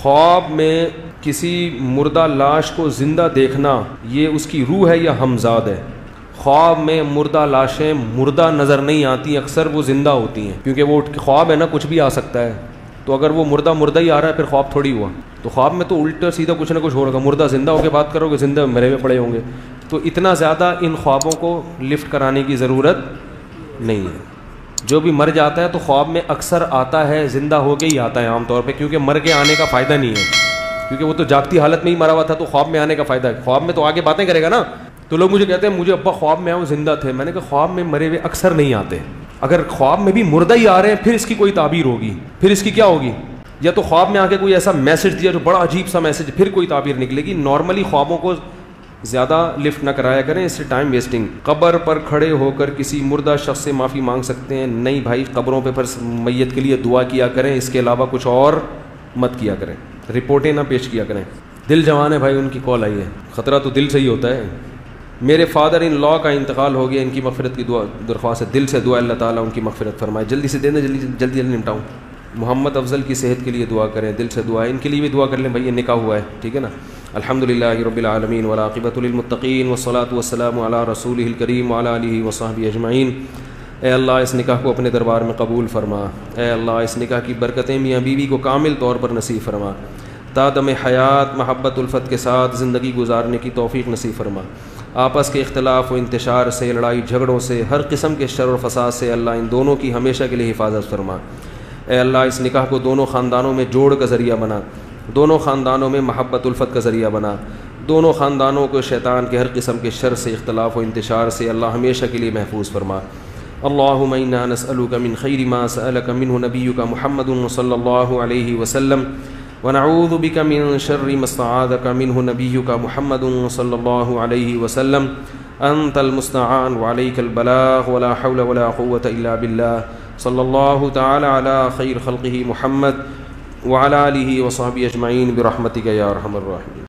خواب میں کسی مردہ لاش کو زندہ دیکھنا یہ اس کی روح ہے یا ہمزاد ہے؟ خواب میں مردہ لاشیں مردہ نظر نہیں آتی، اکثر وہ زندہ ہوتی ہیں، کیونکہ وہ خواب ہے نا، کچھ بھی آ سکتا ہے. تو اگر وہ مردہ ہی آ رہا ہے پھر خواب تھوڑی ہوا. تو خواب میں تو الٹا سیدھا کچھ نہ کچھ ہو رہا ہے. مردہ زندہ ہو کے بات کرو گے، زندہ مرے ہوئے پڑے ہوں گے. تو اتنا زیادہ ان خوابوں کو لفٹ کرانے کی ضرورت نہیں ہے. جو بھی مر جاتا ہے تو خواب میں اکثر آتا ہے، زندہ ہو کے ہی آتا ہے عام طور پہ، کیونکہ مر کے آنے کا فائدہ نہیں ہے، کیونکہ وہ تو جاگتی حالت میں ہی مرا ہوا تھا. تو خواب میں آنے کا فائدہ ہے، خواب میں تو آگے باتیں کرے گا نا. تو لوگ مجھے کہتے ہیں مجھے ابا خواب میں آؤں زندہ تھے. میں نے کہا خواب میں مرے ہوئے اکثر نہیں آتے. اگر خواب میں بھی مردہ ہی آ رہے ہیں پھر اس کی کوئی تعبیر ہوگی، پھر اس کی کیا ہوگی؟ یا تو خواب میں آ کے کوئی ایسا میسج دیا جو بڑا عجیب سا میسج، پھر کوئی تعبیر نکلے گی. نارملی خوابوں کو زیادہ لفٹ نہ کرایا کریں، اس سے ٹائم ویسٹنگ. قبر پر کھڑے ہو کر کسی مردہ شخص سے معافی مانگ سکتے ہیں؟ نہیں بھائی، قبروں پہ پھر میت کے لیے دعا کیا کریں، اس کے علاوہ کچھ اور مت کیا کریں، رپورٹیں نہ پیش کیا کریں. دل جوان ہے بھائی، ان کی کال آئی ہے. خطرہ تو دل سے ہی ہوتا ہے. میرے فادر ان لا کا انتقال ہو گیا، ان کی مغفرت کی دعا درخواست ہے. دل سے دعا، اللہ تعالیٰ ان کی مغفرت فرمائے. جلدی سے دے دیں، جلدی نمٹاؤں. محمد افضل کی صحت کے لیے دعا کریں، دل سے دعا ہے. ان کے لیے بھی دعا کر لیں بھائی، یہ نکاح ہوا ہے، ٹھیک ہے نا. الحمدللہ رب العالمین والعاقبۃ للمتقین والصلاۃ والسلام علی رسولہ الکریم وعلی آلہ وصحبہ اجمعین. اے اللہ اس نکاح کو اپنے دربار میں قبول فرما. اے اللہ اس نکاح کی برکتیں میاں بیوی کو کامل طور پر نصیب فرما. تا دم حیات محبت الفت کے ساتھ زندگی گزارنے کی توفیق نصیب فرما. آپس کے اختلاف و انتشار سے، لڑائی جھگڑوں سے، ہر قسم کے شر و فساد سے اللہ ان دونوں کی ہمیشہ کے لیے حفاظت فرما. اے اللہ اس نکاح کو دونوں خاندانوں میں جوڑ کا ذریعہ بنا، دونوں خاندانوں میں محبت الفت کا ذریعہ بنا. دونوں خاندانوں کو شیطان کے ہر قسم کے شر سے، اختلاف و انتشار سے اللہ ہمیشہ کے لیے محفوظ فرما. اللہم انا نسألک من خیر ما سألک منہ نبیک محمد صلی اللہ علیہ وسلم ونعوذ بک من شر ما استعاذک منہ نبیک محمد صلی اللہ علیہ وسلم. انت المستعان وعلیک البلاغ ولا حول ولا قوة الا باللہ. صلی اللہ تعالی علی خیر خلقہ محمد وعلی آلہ وصحبہ اجمعین برحمتک یا ارحم الراحمین.